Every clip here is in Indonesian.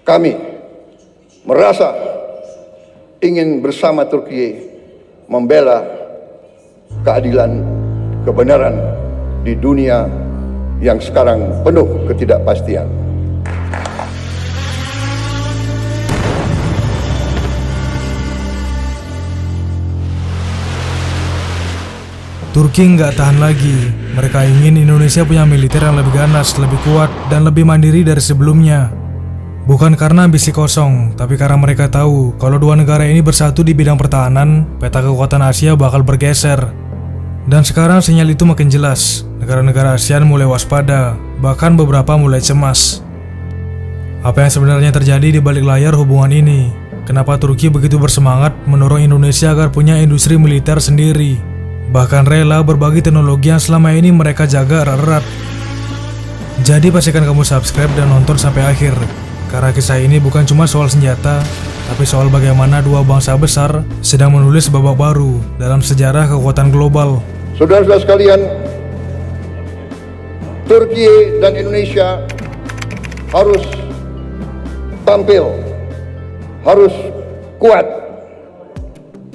kami merasa ingin bersama Turki membela keadilan, kebenaran di dunia yang sekarang penuh ketidakpastian. Turki nggak tahan lagi. Mereka ingin Indonesia punya militer yang lebih ganas, lebih kuat, dan lebih mandiri dari sebelumnya. Bukan karena ambisi kosong, tapi karena mereka tahu kalau dua negara ini bersatu di bidang pertahanan, peta kekuatan Asia bakal bergeser. Dan sekarang sinyal itu makin jelas. Negara-negara ASEAN mulai waspada, bahkan beberapa mulai cemas. Apa yang sebenarnya terjadi di balik layar hubungan ini? Kenapa Turki begitu bersemangat mendorong Indonesia agar punya industri militer sendiri? Bahkan rela berbagi teknologi yang selama ini mereka jaga erat-erat. Jadi pastikan kamu subscribe dan nonton sampai akhir, karena kisah ini bukan cuma soal senjata, tapi soal bagaimana dua bangsa besar sedang menulis babak baru dalam sejarah kekuatan global. Saudara-saudara sekalian, Turki dan Indonesia harus tampil, harus kuat.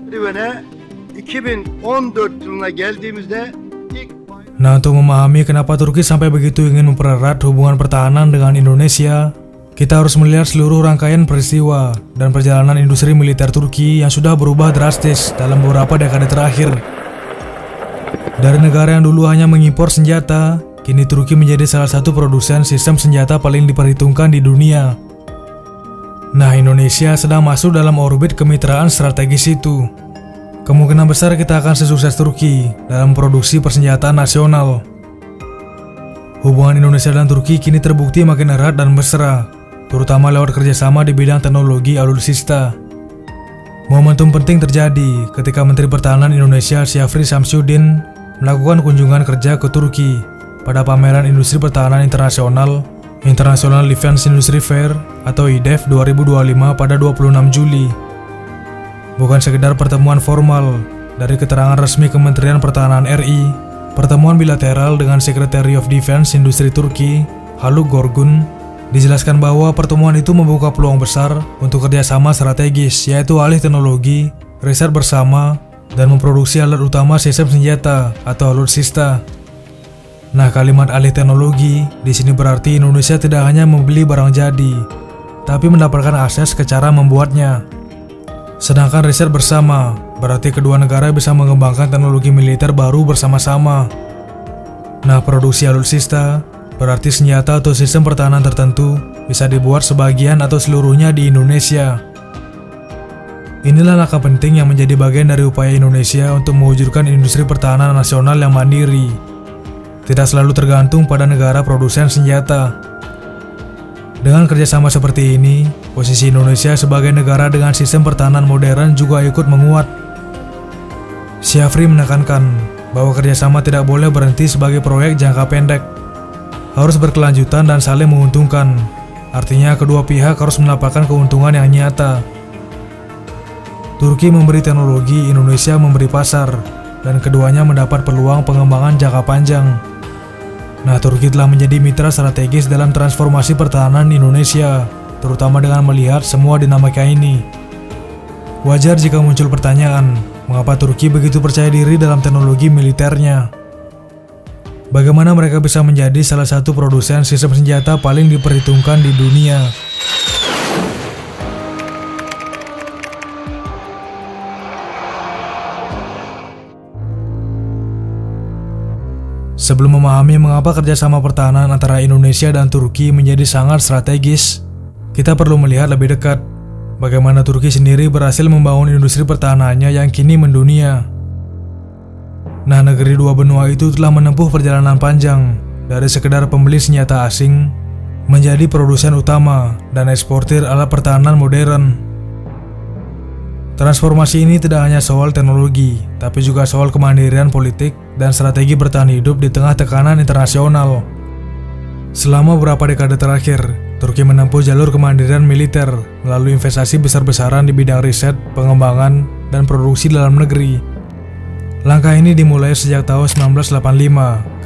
Serüvene 2014 yılına geldiğimizde Nah, untuk memahami kenapa Turki sampai begitu ingin mempererat hubungan pertahanan dengan Indonesia, kita harus melihat seluruh rangkaian peristiwa dan perjalanan industri militer Turki yang sudah berubah drastis dalam beberapa dekade terakhir. Dari negara yang dulu hanya mengimpor senjata, kini Turki menjadi salah satu produsen sistem senjata paling diperhitungkan di dunia. Nah, Indonesia sedang masuk dalam orbit kemitraan strategis itu. Kemungkinan besar kita akan sesukses Turki dalam produksi persenjataan nasional. Hubungan Indonesia dan Turki kini terbukti makin erat dan mesra, terutama lewat kerjasama di bidang teknologi alutsista. Momentum penting terjadi ketika Menteri Pertahanan Indonesia Syafri Samsudin melakukan kunjungan kerja ke Turki pada pameran industri pertahanan internasional International Defense Industry Fair atau IDEF 2025 pada 26 Juli. Bukan sekedar pertemuan formal, dari keterangan resmi Kementerian Pertahanan RI, pertemuan bilateral dengan Secretary of Defense Industri Turki, Haluk Gorgun, dijelaskan bahwa pertemuan itu membuka peluang besar untuk kerjasama strategis, yaitu alih teknologi, riset bersama, dan memproduksi alat utama sistem senjata atau alutsista. Nah, kalimat alih teknologi di sini berarti Indonesia tidak hanya membeli barang jadi, tapi mendapatkan akses ke cara membuatnya. Sedangkan riset bersama berarti kedua negara bisa mengembangkan teknologi militer baru bersama-sama. Nah, produksi alutsista berarti senjata atau sistem pertahanan tertentu bisa dibuat sebagian atau seluruhnya di Indonesia. Inilah langkah penting yang menjadi bagian dari upaya Indonesia untuk mewujudkan industri pertahanan nasional yang mandiri, tidak selalu tergantung pada negara produsen senjata. Dengan kerjasama seperti ini, posisi Indonesia sebagai negara dengan sistem pertahanan modern juga ikut menguat. Syafri menekankan bahwa kerjasama tidak boleh berhenti sebagai proyek jangka pendek, harus berkelanjutan dan saling menguntungkan. Artinya kedua pihak harus mendapatkan keuntungan yang nyata. Turki memberi teknologi, Indonesia memberi pasar, dan keduanya mendapat peluang pengembangan jangka panjang. Nah, Turki telah menjadi mitra strategis dalam transformasi pertahanan Indonesia, terutama dengan melihat semua dinamika ini. Wajar jika muncul pertanyaan, mengapa Turki begitu percaya diri dalam teknologi militernya? Bagaimana mereka bisa menjadi salah satu produsen sistem senjata paling diperhitungkan di dunia? Sebelum memahami mengapa kerjasama pertahanan antara Indonesia dan Turki menjadi sangat strategis, kita perlu melihat lebih dekat bagaimana Turki sendiri berhasil membangun industri pertahanannya yang kini mendunia. Nah, negeri dua benua itu telah menempuh perjalanan panjang dari sekedar pembeli senjata asing menjadi produsen utama dan eksportir alat pertahanan modern. Transformasi ini tidak hanya soal teknologi, tapi juga soal kemandirian politik dan strategi bertahan hidup di tengah tekanan internasional. Selama beberapa dekade terakhir, Turki menempuh jalur kemandirian militer melalui investasi besar-besaran di bidang riset, pengembangan, dan produksi dalam negeri. Langkah ini dimulai sejak tahun 1985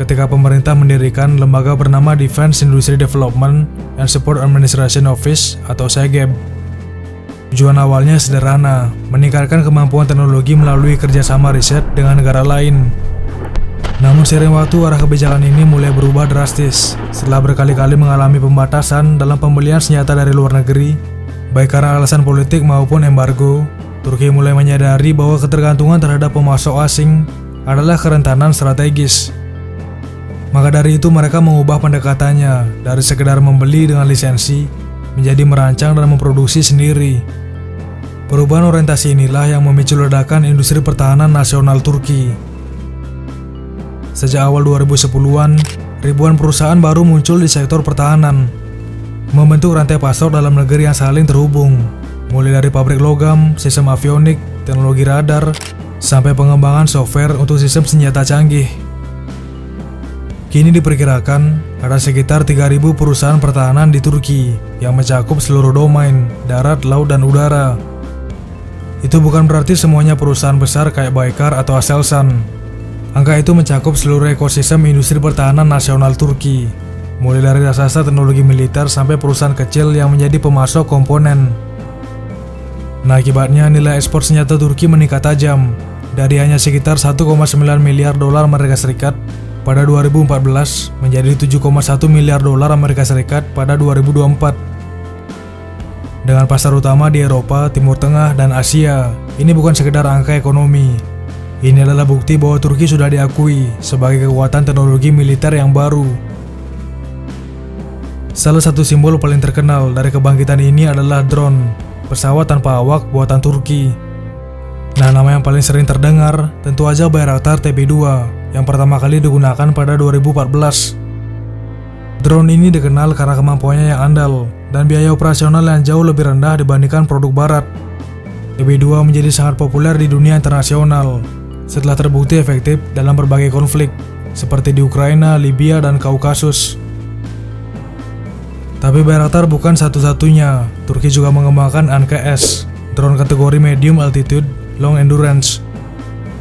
ketika pemerintah mendirikan lembaga bernama Defense Industry Development and Support Administration Office atau SEGEB. Tujuan awalnya sederhana, meningkatkan kemampuan teknologi melalui kerjasama riset dengan negara lain. Namun seiring waktu arah kebijakan ini mulai berubah drastis setelah berkali-kali mengalami pembatasan dalam pembelian senjata dari luar negeri, baik karena alasan politik maupun embargo. Turki mulai menyadari bahwa ketergantungan terhadap pemasok asing adalah kerentanan strategis. Maka dari itu mereka mengubah pendekatannya dari sekedar membeli dengan lisensi menjadi merancang dan memproduksi sendiri. Perubahan orientasi inilah yang memicu ledakan industri pertahanan nasional Turki. Sejak awal 2010-an, ribuan perusahaan baru muncul di sektor pertahanan, membentuk rantai pasok dalam negeri yang saling terhubung, mulai dari pabrik logam, sistem avionik, teknologi radar, sampai pengembangan software untuk sistem senjata canggih. Kini diperkirakan ada sekitar 3.000 perusahaan pertahanan di Turki yang mencakup seluruh domain, darat, laut, dan udara. Itu bukan berarti semuanya perusahaan besar kayak Baykar atau Aselsan. Angka itu mencakup seluruh ekosistem industri pertahanan nasional Turki, mulai dari raksasa teknologi militer sampai perusahaan kecil yang menjadi pemasok komponen. Nah, akibatnya nilai ekspor senjata Turki meningkat tajam dari hanya sekitar 1,9 miliar dolar Amerika Serikat pada 2014 menjadi 7,1 miliar dolar Amerika Serikat pada 2024. Dengan pasar utama di Eropa, Timur Tengah, dan Asia, ini bukan sekedar angka ekonomi. Ini adalah bukti bahwa Turki sudah diakui sebagai kekuatan teknologi militer yang baru. Salah satu simbol paling terkenal dari kebangkitan ini adalah drone, pesawat tanpa awak buatan Turki. Nah, nama yang paling sering terdengar tentu aja Bayraktar TB2 yang pertama kali digunakan pada 2014. Drone ini dikenal karena kemampuannya yang andal dan biaya operasional yang jauh lebih rendah dibandingkan produk barat. TB2 menjadi sangat populer di dunia internasional setelah terbukti efektif dalam berbagai konflik seperti di Ukraina, Libya, dan Kaukasus. Tapi Bayraktar bukan satu-satunya. Turki juga mengembangkan ANKS, drone kategori medium altitude long endurance.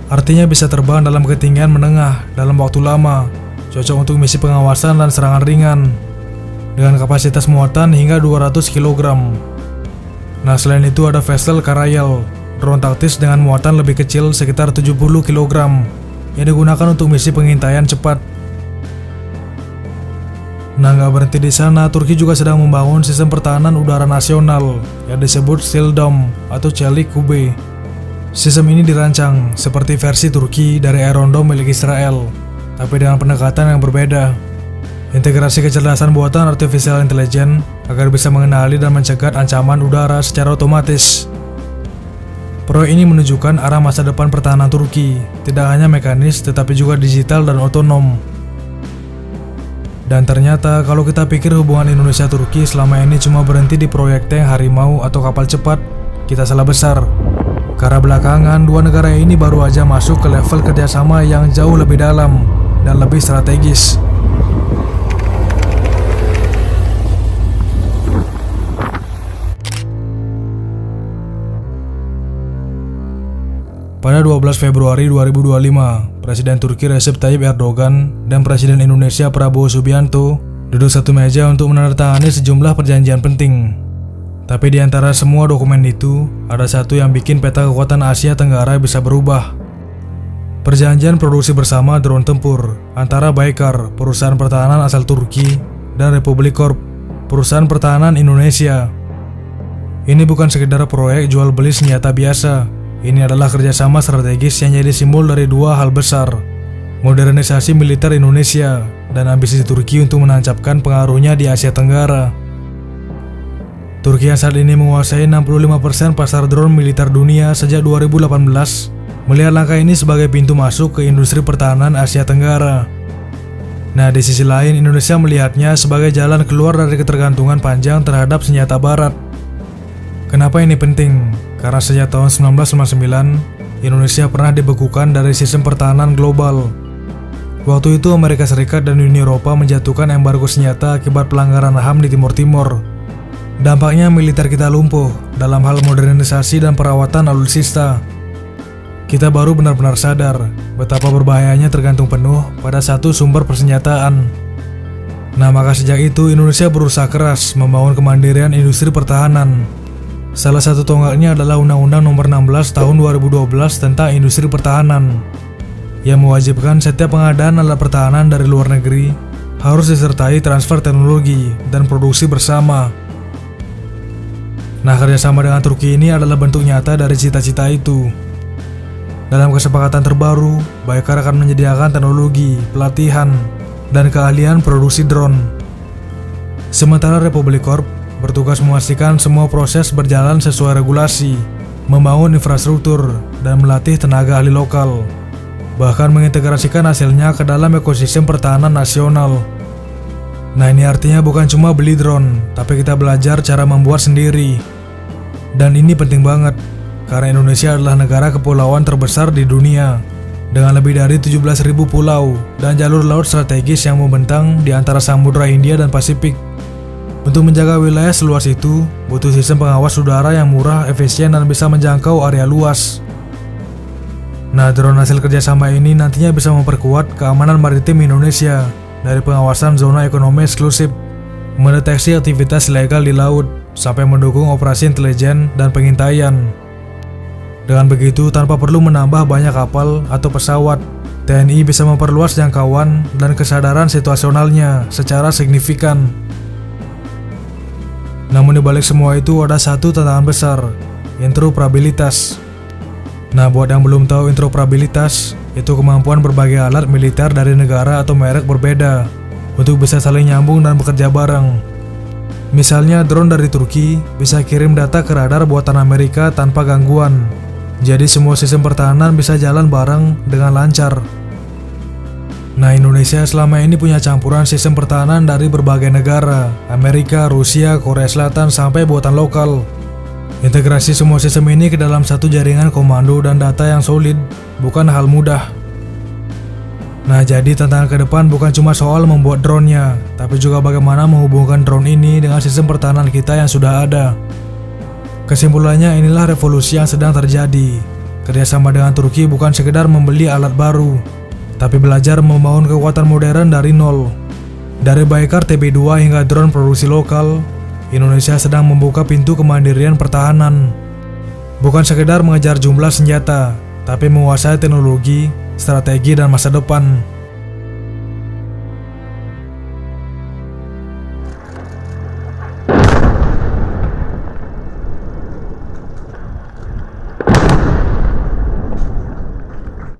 Artinya bisa terbang dalam ketinggian menengah dalam waktu lama, cocok untuk misi pengawasan dan serangan ringan, dengan kapasitas muatan hingga 200 kg. Nah, selain itu ada Vestel Karayel, drone taktis dengan muatan lebih kecil sekitar 70 kg, yang digunakan untuk misi pengintaian cepat. Nah, nggak berhenti di sana, Turki juga sedang membangun sistem pertahanan udara nasional yang disebut Steel Dome atau Çelik Kubbe. Sistem ini dirancang seperti versi Turki dari Iron Dome milik Israel, tapi dengan pendekatan yang berbeda. Integrasi kecerdasan buatan artificial intelligence agar bisa mengenali dan mencegat ancaman udara secara otomatis. Proyek ini menunjukkan arah masa depan pertahanan Turki, tidak hanya mekanis tetapi juga digital dan otonom. Dan ternyata kalau kita pikir hubungan Indonesia-Turki selama ini cuma berhenti di proyek tank harimau atau kapal cepat, kita salah besar. Karena belakangan dua negara ini baru aja masuk ke level kerjasama yang jauh lebih dalam dan lebih strategis. Pada 12 Februari 2025, Presiden Turki Recep Tayyip Erdogan dan Presiden Indonesia Prabowo Subianto duduk satu meja untuk menandatangani sejumlah perjanjian penting. Tapi di antara semua dokumen itu, ada satu yang bikin peta kekuatan Asia Tenggara bisa berubah. Perjanjian produksi bersama drone tempur antara Baykar, perusahaan pertahanan asal Turki, dan Republik Corp, perusahaan pertahanan Indonesia. Ini bukan sekedar proyek jual beli senjata biasa. Ini adalah kerjasama strategis yang jadi simbol dari dua hal besar: modernisasi militer Indonesia dan ambisi Turki untuk menancapkan pengaruhnya di Asia Tenggara. Turki yang saat ini menguasai 65% pasar drone militer dunia sejak 2018 melihat langkah ini sebagai pintu masuk ke industri pertahanan Asia Tenggara. Nah, di sisi lain Indonesia melihatnya sebagai jalan keluar dari ketergantungan panjang terhadap senjata barat. Kenapa ini penting? Karena sejak tahun 1999, Indonesia pernah dibekukan dari sistem pertahanan global. Waktu itu Amerika Serikat dan Uni Eropa menjatuhkan embargo senjata akibat pelanggaran HAM di Timur Timur. Dampaknya militer kita lumpuh dalam hal modernisasi dan perawatan alutsista. kita baru benar-benar sadar betapa berbahayanya tergantung penuh pada satu sumber persenjataan. Nah, maka sejak itu Indonesia berusaha keras membangun kemandirian industri pertahanan. Salah satu tonggaknya adalah Undang-Undang Nomor 16 Tahun 2012 tentang Industri Pertahanan, yang mewajibkan setiap pengadaan alat pertahanan dari luar negeri harus disertai transfer teknologi dan produksi bersama. Nah, kerjasama dengan Turki ini adalah bentuk nyata dari cita-cita itu. Dalam kesepakatan terbaru, Baykar akan menyediakan teknologi, pelatihan, dan keahlian produksi drone. Sementara Republik Corp bertugas memastikan semua proses berjalan sesuai regulasi, membangun infrastruktur, dan melatih tenaga ahli lokal, bahkan mengintegrasikan hasilnya ke dalam ekosistem pertahanan nasional. Nah, ini artinya bukan cuma beli drone, tapi kita belajar cara membuat sendiri. Dan ini penting banget, karena Indonesia adalah negara kepulauan terbesar di dunia, dengan lebih dari 17.000 pulau dan jalur laut strategis yang membentang di antara Samudra Hindia dan Pasifik. Untuk menjaga wilayah seluas itu, butuh sistem pengawas udara yang murah, efisien, dan bisa menjangkau area luas. Nah, drone hasil kerjasama ini nantinya bisa memperkuat keamanan maritim Indonesia dari pengawasan zona ekonomi eksklusif, mendeteksi aktivitas ilegal di laut, sampai mendukung operasi intelijen dan pengintaian. Dengan begitu, tanpa perlu menambah banyak kapal atau pesawat, TNI bisa memperluas jangkauan dan kesadaran situasionalnya secara signifikan. Namun di balik semua itu ada satu tantangan besar, interoperabilitas. Nah, buat yang belum tahu, interoperabilitas itu kemampuan berbagai alat militer dari negara atau merek berbeda untuk bisa saling nyambung dan bekerja bareng. Misalnya drone dari Turki bisa kirim data ke radar buatan Amerika tanpa gangguan. Jadi semua sistem pertahanan bisa jalan bareng dengan lancar. Nah, Indonesia selama ini punya campuran sistem pertahanan dari berbagai negara, Amerika, Rusia, Korea Selatan, sampai buatan lokal. Integrasi semua sistem ini ke dalam satu jaringan komando dan data yang solid bukan hal mudah. Nah, jadi tantangan ke depan bukan cuma soal membuat drone-nya, tapi juga bagaimana menghubungkan drone ini dengan sistem pertahanan kita yang sudah ada. Kesimpulannya, inilah revolusi yang sedang terjadi. Kerjasama dengan Turki bukan sekedar membeli alat baru, tapi belajar membangun kekuatan modern dari nol. Dari Baykar TB2 hingga drone produksi lokal, Indonesia sedang membuka pintu kemandirian pertahanan. Bukan sekedar mengejar jumlah senjata, tapi menguasai teknologi, strategi, dan masa depan.